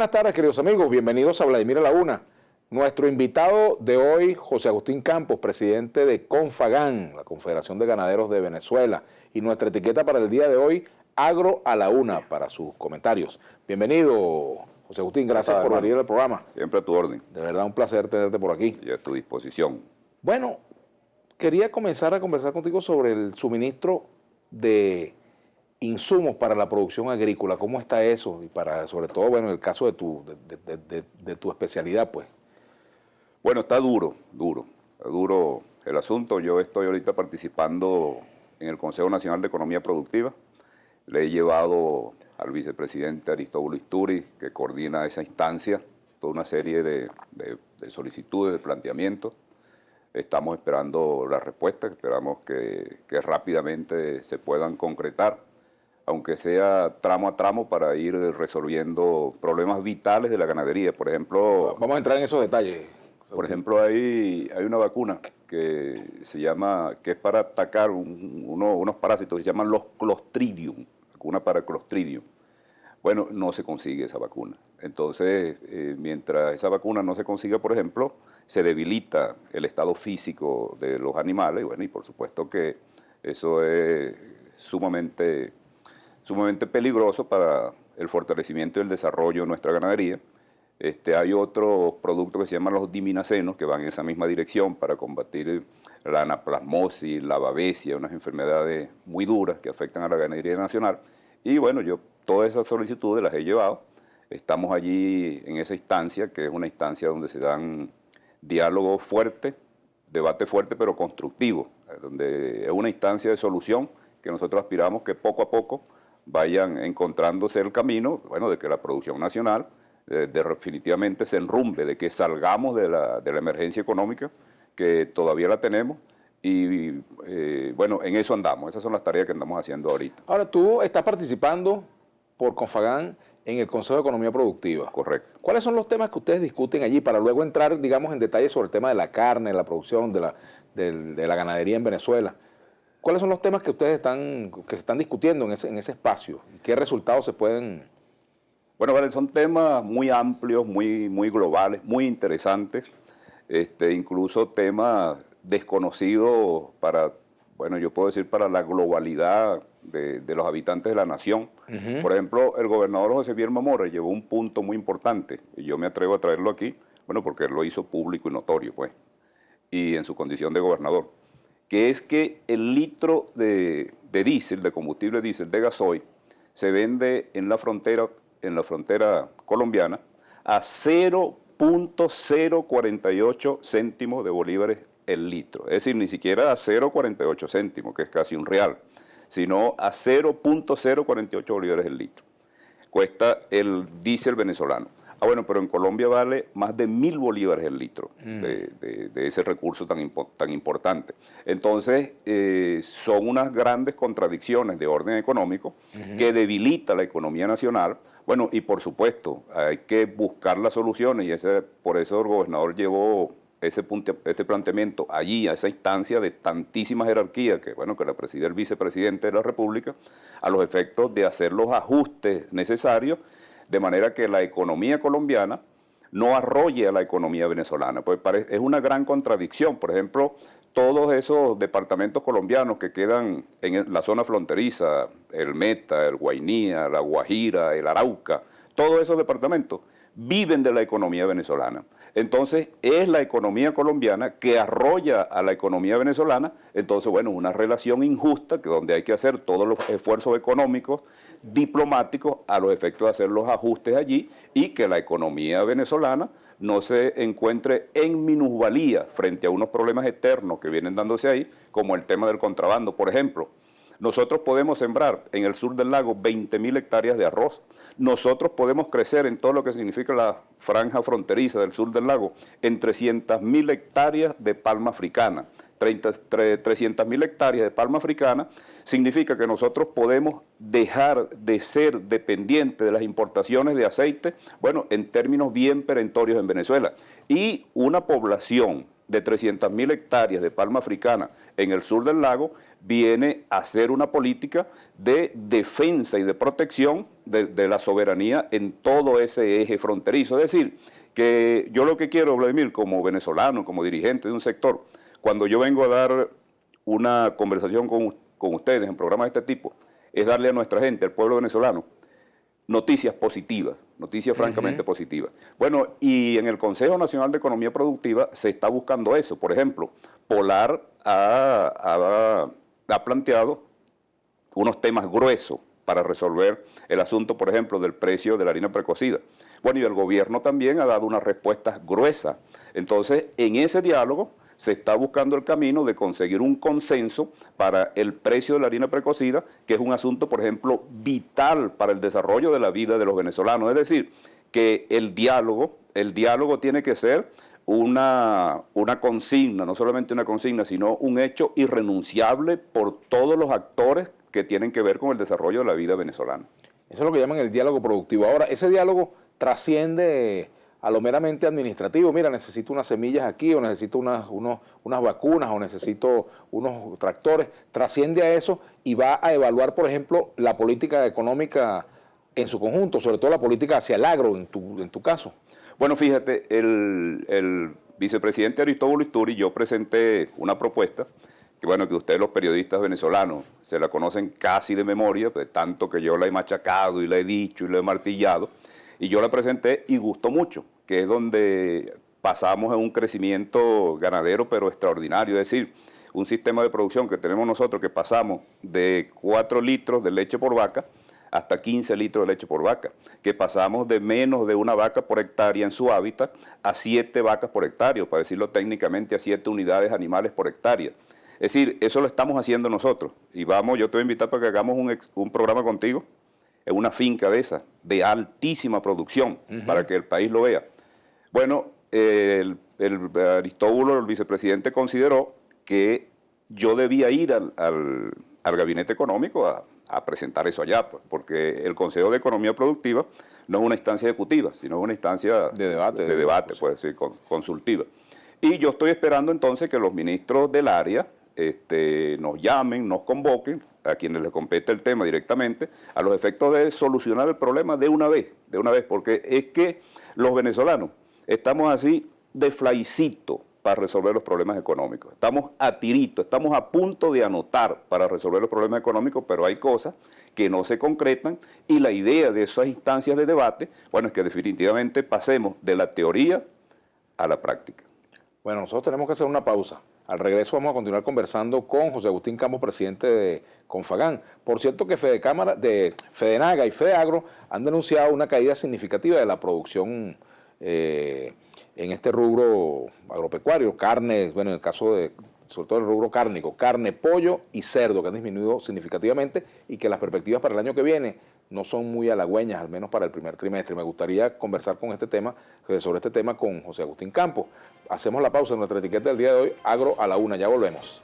buenas tardes, queridos amigos. Bienvenidos a Vladimir a la Una. Nuestro invitado de hoy, José Agustín Campos, presidente de Confagán, la Confederación de Ganaderos de Venezuela. Y nuestra etiqueta para el día de hoy, Agro a la Una, para sus comentarios. Bienvenido, José Agustín. Gracias por venir al programa. Siempre a tu orden. De verdad, un placer tenerte por aquí. Y a tu disposición. Bueno, quería comenzar a conversar contigo sobre el suministro de insumos para la producción agrícola. ¿Cómo está eso? Y para, sobre todo, bueno, en el caso de tu especialidad, pues. Bueno, está duro el asunto. Yo estoy ahorita participando en el Consejo Nacional de Economía Productiva. Le he llevado al vicepresidente Aristóbulo Istúriz, que coordina esa instancia, toda una serie de solicitudes, de planteamientos. Estamos esperando la respuesta, esperamos que rápidamente se puedan concretar, aunque sea tramo a tramo, para ir resolviendo problemas vitales de la ganadería. Por ejemplo... Vamos a entrar en esos detalles. Por ejemplo, hay una vacuna que es para atacar unos parásitos que se llaman los Clostridium, vacuna para Clostridium. Bueno, no se consigue esa vacuna. Entonces, mientras esa vacuna no se consiga, por ejemplo, se debilita el estado físico de los animales, y por supuesto que eso es sumamente peligroso para el fortalecimiento y el desarrollo de nuestra ganadería. Hay otros productos que se llaman los diminacenos, que van en esa misma dirección para combatir la anaplasmosis, la babesia, unas enfermedades muy duras que afectan a la ganadería nacional. Y bueno, yo todas esas solicitudes las he llevado. Estamos allí en esa instancia, que es una instancia donde se dan diálogos fuertes, debate fuerte pero constructivo, donde es una instancia de solución que nosotros aspiramos que poco a poco vayan encontrándose el camino, de que la producción nacional definitivamente se enrumbe, de que salgamos de la emergencia económica, que todavía la tenemos, y en eso andamos. Esas son las tareas que andamos haciendo ahorita. Ahora, tú estás participando por Confagán en el Consejo de Economía Productiva. Correcto. ¿Cuáles son los temas que ustedes discuten allí para luego entrar, digamos, en detalle sobre el tema de la carne, la producción de la ganadería en Venezuela? ¿Cuáles son los temas que ustedes se están discutiendo en ese espacio? ¿Qué resultados se pueden...? Bueno, son temas muy amplios, muy globales, muy interesantes, incluso temas desconocidos para, yo puedo decir, para la globalidad de los habitantes de la nación. Por ejemplo, el gobernador José Vierma Mora llevó un punto muy importante, y yo me atrevo a traerlo aquí, porque él lo hizo público y notorio, y en su condición de gobernador, que es que el litro de diésel, de combustible diésel, de gasoil, se vende en la frontera colombiana a 0.048 céntimos de bolívares el litro. Es decir, ni siquiera a 0.48 céntimos, que es casi un real, sino a 0.048 bolívares el litro. Cuesta el diésel venezolano. Pero en Colombia vale más de 1.000 bolívares el litro de ese recurso tan importante. Entonces, son unas grandes contradicciones de orden económico que debilita la economía nacional. Y por supuesto, hay que buscar las soluciones, y por eso el gobernador llevó este planteamiento allí, a esa instancia de tantísima jerarquía que la preside el vicepresidente de la República, a los efectos de hacer los ajustes necesarios, de manera que la economía colombiana no arrolle a la economía venezolana. Pues es una gran contradicción. Por ejemplo, todos esos departamentos colombianos que quedan en la zona fronteriza, el Meta, el Guainía, la Guajira, el Arauca, todos esos departamentos viven de la economía venezolana. Entonces, es la economía colombiana que arrolla a la economía venezolana. Entonces, una relación injusta, donde hay que hacer todos los esfuerzos económicos, diplomáticos, a los efectos de hacer los ajustes allí, y que la economía venezolana no se encuentre en minusvalía frente a unos problemas eternos que vienen dándose ahí, como el tema del contrabando, por ejemplo. Nosotros podemos sembrar en el sur del lago 20.000 hectáreas de arroz. Nosotros podemos crecer en todo lo que significa la franja fronteriza del sur del lago en 300.000 hectáreas de palma africana. 300.000 hectáreas de palma africana significa que nosotros podemos dejar de ser dependientes de las importaciones de aceite, en términos bien perentorios en Venezuela. Y una población de 300.000 hectáreas de palma africana en el sur del lago, viene a ser una política de defensa y de protección de la soberanía en todo ese eje fronterizo. Es decir, que yo lo que quiero, Vladimir, como venezolano, como dirigente de un sector, cuando yo vengo a dar una conversación con ustedes en programas de este tipo, es darle a nuestra gente, al pueblo venezolano, noticias positivas, noticias francamente positivas. Bueno, y en el Consejo Nacional de Economía Productiva se está buscando eso. Por ejemplo, Polar ha planteado unos temas gruesos para resolver el asunto, por ejemplo, del precio de la harina precocida. Bueno, y el gobierno también ha dado unas respuestas gruesas. Entonces, en ese diálogo se está buscando el camino de conseguir un consenso para el precio de la harina precocida, que es un asunto, por ejemplo, vital para el desarrollo de la vida de los venezolanos. Es decir, que el diálogo tiene que ser una consigna, no solamente una consigna, sino un hecho irrenunciable por todos los actores que tienen que ver con el desarrollo de la vida venezolana. Eso es lo que llaman el diálogo productivo. Ahora, ese diálogo trasciende a lo meramente administrativo. Mira, necesito unas semillas aquí, o necesito unas vacunas, o necesito unos tractores. Trasciende a eso y va a evaluar, por ejemplo, la política económica en su conjunto, sobre todo la política hacia el agro, en tu caso. Bueno, fíjate, el vicepresidente Aristóbulo Isturi, yo presenté una propuesta, que bueno, que ustedes los periodistas venezolanos se la conocen casi de memoria, pues, tanto que yo la he machacado y la he dicho y la he martillado, y yo la presenté y gustó mucho, que es donde pasamos a un crecimiento ganadero pero extraordinario, es decir, un sistema de producción que tenemos nosotros que pasamos de 4 litros de leche por vaca hasta 15 litros de leche por vaca, que pasamos de menos de 1 vaca por hectárea en su hábitat a 7 vacas por hectárea, para decirlo técnicamente, a 7 unidades animales por hectárea. Es decir, eso lo estamos haciendo nosotros. Y vamos, yo te voy a invitar para que hagamos un programa contigo en una finca de esa, de altísima producción, para que el país lo vea. Bueno, el Aristóbulo, el vicepresidente, consideró que yo debía ir al gabinete económico a presentar eso allá, pues, porque el Consejo de Economía Productiva no es una instancia ejecutiva, sino una instancia de debate, pues, sí, consultiva. Y yo estoy esperando entonces que los ministros del área nos llamen, nos convoquen, a quienes les compete el tema directamente, a los efectos de solucionar el problema de una vez, porque es que los venezolanos estamos así de flycito para resolver los problemas económicos. Estamos a tirito, estamos a punto de anotar para resolver los problemas económicos, pero hay cosas que no se concretan y la idea de esas instancias de debate, bueno, es que definitivamente pasemos de la teoría a la práctica. Bueno, nosotros tenemos que hacer una pausa. Al regreso vamos a continuar conversando con José Agustín Campos, presidente de Confagán. Por cierto que Fedenaga y Fedeagro han denunciado una caída significativa de la producción en este rubro agropecuario, carne, bueno, en el caso de, sobre todo el rubro cárnico, carne, pollo y cerdo, que han disminuido significativamente y que las perspectivas para el año que viene no son muy halagüeñas, al menos para el primer trimestre. Me gustaría conversar sobre este tema con José Agustín Campos. Hacemos la pausa en nuestra etiqueta del día de hoy, Agro a la Una. Ya volvemos.